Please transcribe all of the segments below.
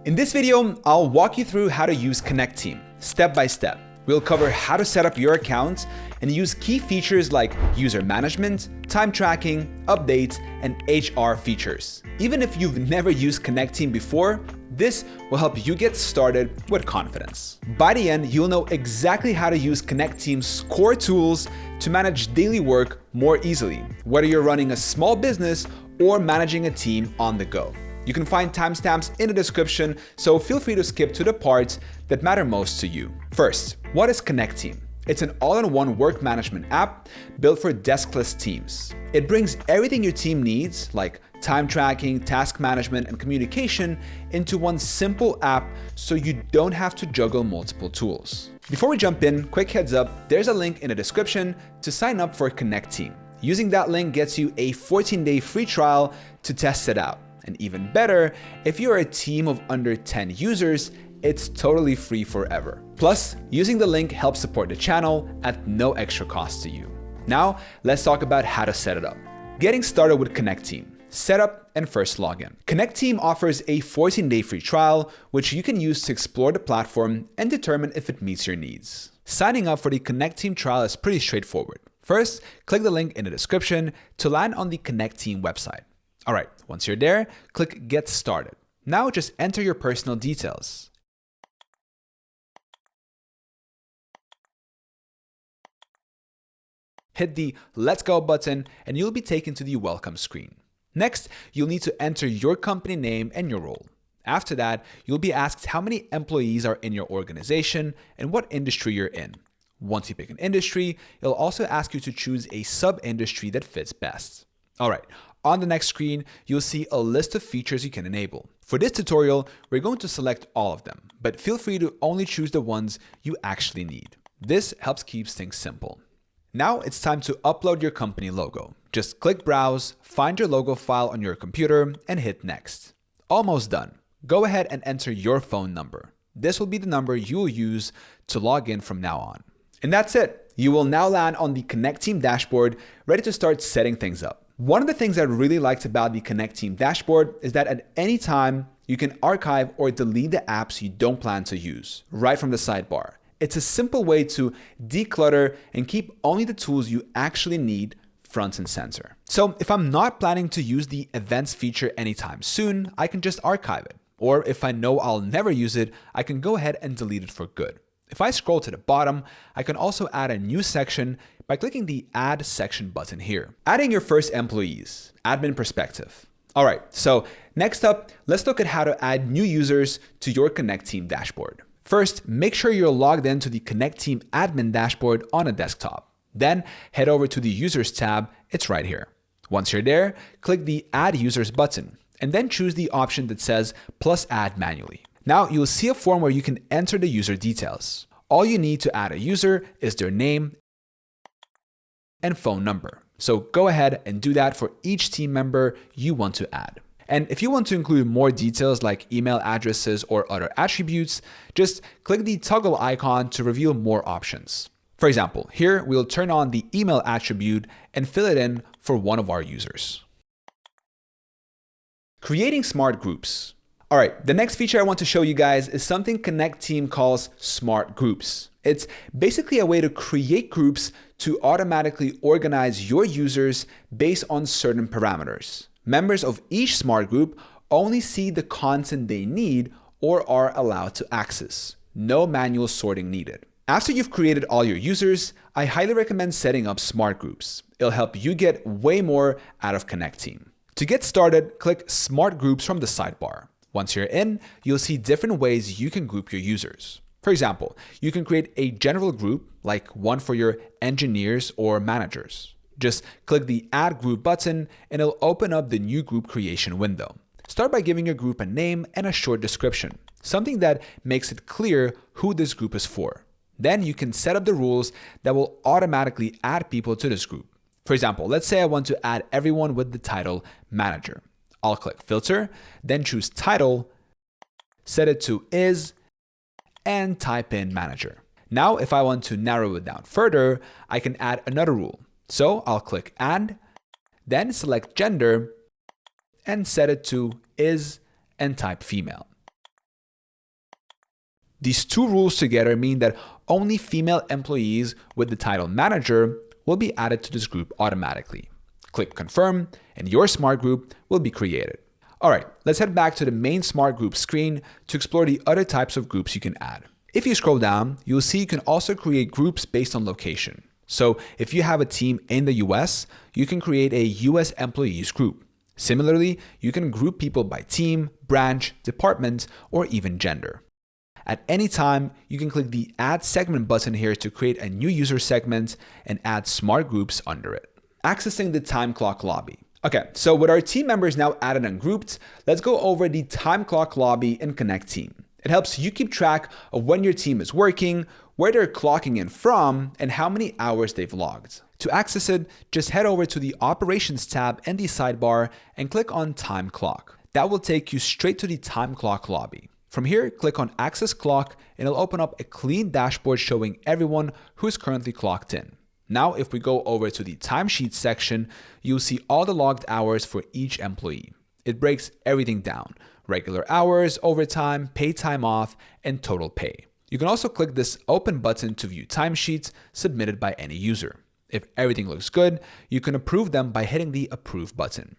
In this video, I'll walk you through how to use Connecteam step by step. We'll cover how to set up your account and use key features like user management, time tracking, updates, and HR features. Even if you've never used Connecteam before, this will help you get started with confidence. By the end, you'll know exactly how to use Connecteam's core tools to manage daily work more easily, whether you're running a small business or managing a team on the go. You can find timestamps in the description, so feel free to skip to the parts that matter most to you. First, what is Connecteam? It's an all-in-one work management app built for deskless teams. It brings everything your team needs, like time tracking, task management, and communication, into one simple app so you don't have to juggle multiple tools. Before we jump in, quick heads up, there's a link in the description to sign up for Connecteam. Using that link gets you a 14-day free trial to test it out. And even better, if you're a team of under 10 users, it's totally free forever. Plus, using the link helps support the channel at no extra cost to you. Now, let's talk about how to set it up. Getting started with Connecteam. Setup and first login. Connecteam offers a 14-day free trial, which you can use to explore the platform and determine if it meets your needs. Signing up for the Connecteam trial is pretty straightforward. First, click the link in the description to land on the Connecteam website. All right, once you're there, click Get Started. Now just enter your personal details. Hit the Let's Go button and you'll be taken to the welcome screen. Next, you'll need to enter your company name and your role. After that, you'll be asked how many employees are in your organization and what industry you're in. Once you pick an industry, it'll also ask you to choose a sub-industry that fits best. All right, on the next screen, you'll see a list of features you can enable. For this tutorial, we're going to select all of them, but feel free to only choose the ones you actually need. This helps keep things simple. Now it's time to upload your company logo. Just click Browse, find your logo file on your computer, and hit Next. Almost done. Go ahead and enter your phone number. This will be the number you will use to log in from now on. And that's it. You will now land on the Connecteam dashboard, ready to start setting things up. One of the things I really liked about the Connecteam dashboard is that at any time, you can archive or delete the apps you don't plan to use right from the sidebar. It's a simple way to declutter and keep only the tools you actually need front and center. So if I'm not planning to use the events feature anytime soon, I can just archive it. Or if I know I'll never use it, I can go ahead and delete it for good. If I scroll to the bottom, I can also add a new section by clicking the Add Section button here. Adding your first employees, admin perspective. All right, so next up, let's look at how to add new users to your Connecteam dashboard. First, make sure you're logged into the Connecteam admin dashboard on a desktop. Then head over to the Users tab, it's right here. Once you're there, click the Add Users button, and then choose the option that says Plus Add Manually. Now you'll see a form where you can enter the user details. All you need to add a user is their name and phone number. So go ahead and do that for each team member you want to add. And if you want to include more details like email addresses or other attributes, just click the toggle icon to reveal more options. For example, here we'll turn on the email attribute and fill it in for one of our users. Creating smart groups. All right, the next feature I want to show you guys is something Connecteam calls smart groups. It's basically a way to create groups to automatically organize your users based on certain parameters. Members of each smart group only see the content they need or are allowed to access. No manual sorting needed. After you've created all your users, I highly recommend setting up smart groups. It'll help you get way more out of Connecteam. To get started, click Smart Groups from the sidebar. Once you're in, you'll see different ways you can group your users. For example, you can create a general group, like one for your engineers or managers. Just click the Add Group button and it'll open up the new group creation window. Start by giving your group a name and a short description, something that makes it clear who this group is for. Then you can set up the rules that will automatically add people to this group. For example, let's say I want to add everyone with the title Manager. I'll click Filter, then choose Title, set it to Is, and type in Manager. Now, if I want to narrow it down further, I can add another rule. So I'll click Add, then select Gender, and set it to Is and type Female. These two rules together mean that only female employees with the title manager will be added to this group automatically. Click confirm and your smart group will be created. All right, let's head back to the main smart group screen to explore the other types of groups you can add. If you scroll down, you'll see you can also create groups based on location. So if you have a team in the US, you can create a US employees group. Similarly, you can group people by team, branch, department, or even gender. At any time, you can click the Add Segment button here to create a new user segment and add smart groups under it. Accessing the time clock lobby. Okay, so with our team members now added and grouped, let's go over the time clock lobby in Connecteam. It helps you keep track of when your team is working, where they're clocking in from, and how many hours they've logged. To access it, just head over to the Operations tab in the sidebar and click on Time Clock. That will take you straight to the time clock lobby. From here, click on Access Clock and it'll open up a clean dashboard showing everyone who is currently clocked in. Now, if we go over to the timesheet section, you'll see all the logged hours for each employee. It breaks everything down: regular hours, overtime, paid time off, and total pay. You can also click this Open button to view timesheets submitted by any user. If everything looks good, you can approve them by hitting the Approve button.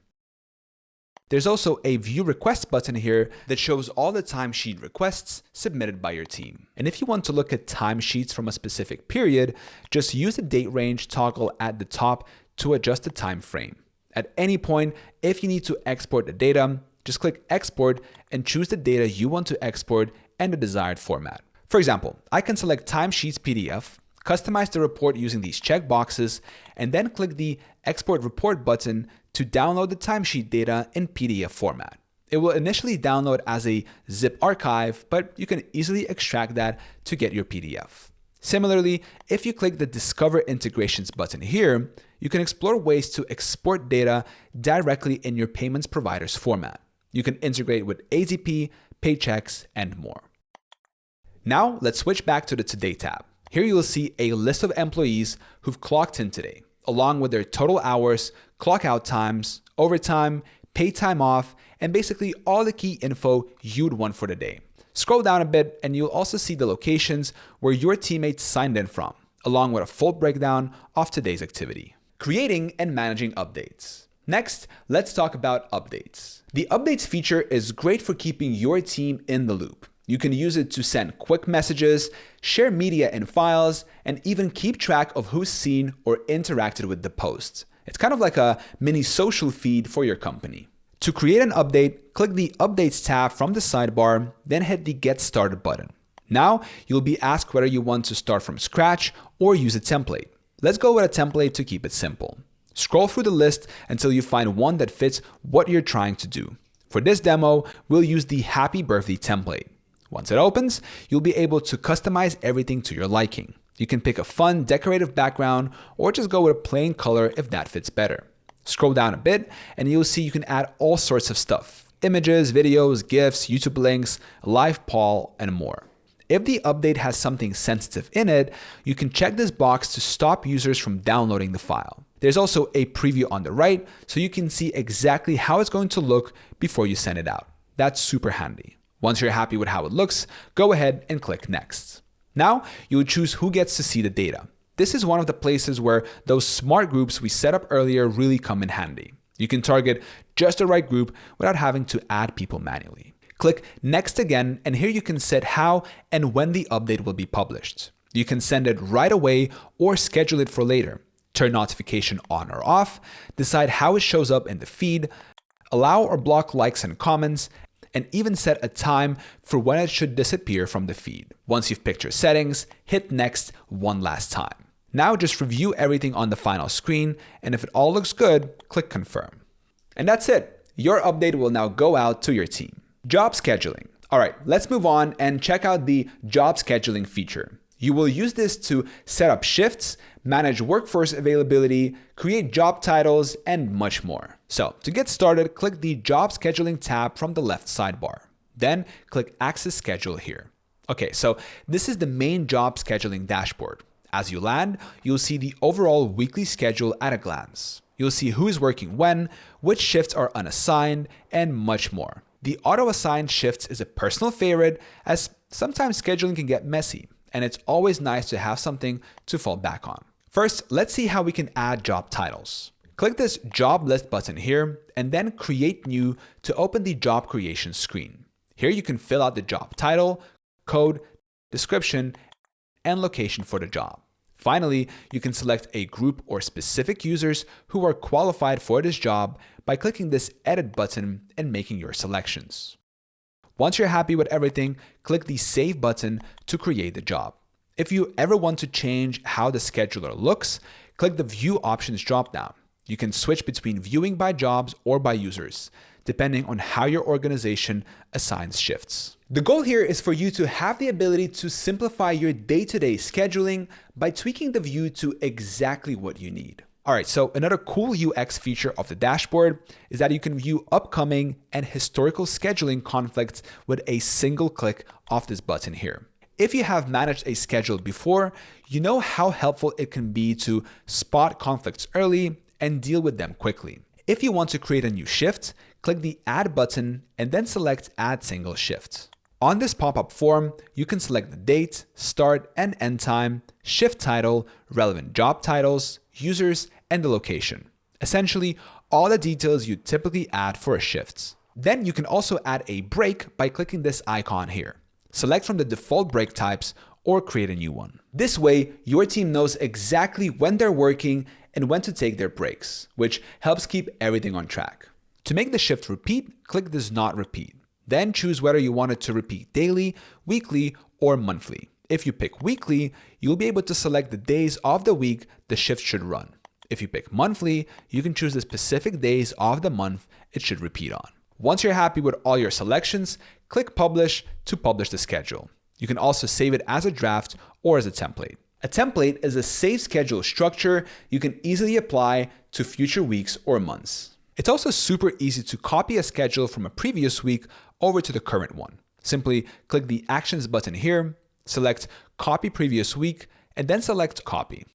There's also a View Request button here that shows all the timesheet requests submitted by your team. And if you want to look at timesheets from a specific period, just use the date range toggle at the top to adjust the time frame. At any point, if you need to export the data, just click Export and choose the data you want to export and the desired format. For example, I can select Timesheets PDF, customize the report using these checkboxes, and then click the Export Report button to download the timesheet data in PDF format. It will initially download as a zip archive, but you can easily extract that to get your PDF. Similarly, if you click the Discover Integrations button here, you can explore ways to export data directly in your payments provider's format. You can integrate with AZP, Paychecks, and more. Now let's switch back to the Today tab. Here you will see a list of employees who've clocked in today, along with their total hours, clock out times, overtime, paid time off, and basically all the key info you'd want for the day. Scroll down a bit and you'll also see the locations where your teammates signed in from, along with a full breakdown of today's activity. Creating and managing updates. Next, let's talk about updates. The updates feature is great for keeping your team in the loop. You can use it to send quick messages, share media and files, and even keep track of who's seen or interacted with the posts. It's kind of like a mini social feed for your company. To create an update, click the Updates tab from the sidebar, then hit the Get Started button. Now, you'll be asked whether you want to start from scratch or use a template. Let's go with a template to keep it simple. Scroll through the list until you find one that fits what you're trying to do. For this demo, we'll use the Happy Birthday template. Once it opens, you'll be able to customize everything to your liking. You can pick a fun, decorative background or just go with a plain color if that fits better. Scroll down a bit and you'll see you can add all sorts of stuff: images, videos, GIFs, YouTube links, live poll, and more. If the update has something sensitive in it, you can check this box to stop users from downloading the file. There's also a preview on the right, so you can see exactly how it's going to look before you send it out. That's super handy. Once you're happy with how it looks, go ahead and click Next. Now, you'll choose who gets to see the data. This is one of the places where those smart groups we set up earlier really come in handy. You can target just the right group without having to add people manually. Click Next again, and here you can set how and when the update will be published. You can send it right away or schedule it for later. Turn notification on or off, decide how it shows up in the feed, allow or block likes and comments, and even set a time for when it should disappear from the feed. Once you've picked your settings, hit Next one last time. Now just review everything on the final screen, and if it all looks good, click Confirm. And that's it. Your update will now go out to your team. Job scheduling. All right, let's move on and check out the job scheduling feature. You will use this to set up shifts, manage workforce availability, create job titles, and much more. So to get started, click the Job Scheduling tab from the left sidebar. Then click Access Schedule here. Okay, so this is the main job scheduling dashboard. As you land, you'll see the overall weekly schedule at a glance. You'll see who is working when, which shifts are unassigned, and much more. The auto-assign shifts is a personal favorite, as sometimes scheduling can get messy, and it's always nice to have something to fall back on. First, let's see how we can add job titles. Click this Job List button here, and then Create New to open the job creation screen. Here you can fill out the job title, code, description, and location for the job. Finally, you can select a group or specific users who are qualified for this job by clicking this Edit button and making your selections. Once you're happy with everything, click the Save button to create the job. If you ever want to change how the scheduler looks, click the View Options dropdown. You can switch between viewing by jobs or by users, depending on how your organization assigns shifts. The goal here is for you to have the ability to simplify your day-to-day scheduling by tweaking the view to exactly what you need. All right, so another cool UX feature of the dashboard is that you can view upcoming and historical scheduling conflicts with a single click of this button here. If you have managed a schedule before, you know how helpful it can be to spot conflicts early and deal with them quickly. If you want to create a new shift, click the Add button and then select Add Single Shift. On this pop-up form, you can select the date, start and end time, shift title, relevant job titles, users, and the location. Essentially, all the details you typically add for a shift. Then you can also add a break by clicking this icon here. Select from the default break types or create a new one. This way, your team knows exactly when they're working and when to take their breaks, which helps keep everything on track. To make the shift repeat, click this Not Repeat. Then choose whether you want it to repeat daily, weekly, or monthly. If you pick weekly, you'll be able to select the days of the week the shift should run. If you pick monthly, you can choose the specific days of the month it should repeat on. Once you're happy with all your selections, click Publish to publish the schedule. You can also save it as a draft or as a template. A template is a safe schedule structure you can easily apply to future weeks or months. It's also super easy to copy a schedule from a previous week over to the current one. Simply click the Actions button here, select Copy Previous Week, and then select Copy.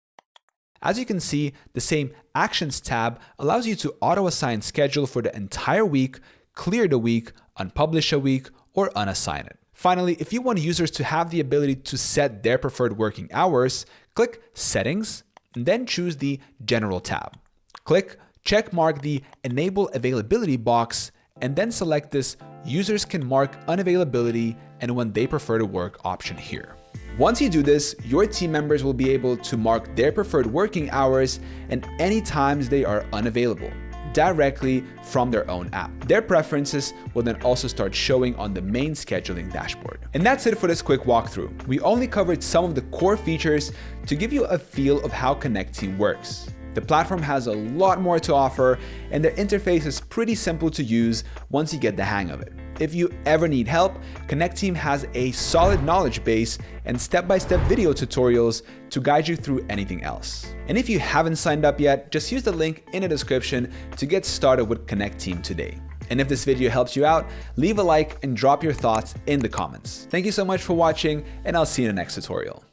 As you can see, the same Actions tab allows you to auto-assign schedule for the entire week, clear the week, unpublish a week, or unassign it. Finally, if you want users to have the ability to set their preferred working hours, click Settings, and then choose the General tab. Click check mark the Enable Availability box, and then select this Users can mark unavailability and when they prefer to work option here. Once you do this, your team members will be able to mark their preferred working hours and any times they are unavailable directly from their own app. Their preferences will then also start showing on the main scheduling dashboard. And that's it for this quick walkthrough. We only covered some of the core features to give you a feel of how Connecteam works. The platform has a lot more to offer, and the interface is pretty simple to use once you get the hang of it. If you ever need help, Connecteam has a solid knowledge base and step-by-step video tutorials to guide you through anything else. And if you haven't signed up yet, just use the link in the description to get started with Connecteam today. And if this video helps you out, leave a like and drop your thoughts in the comments. Thank you so much for watching, and I'll see you in the next tutorial.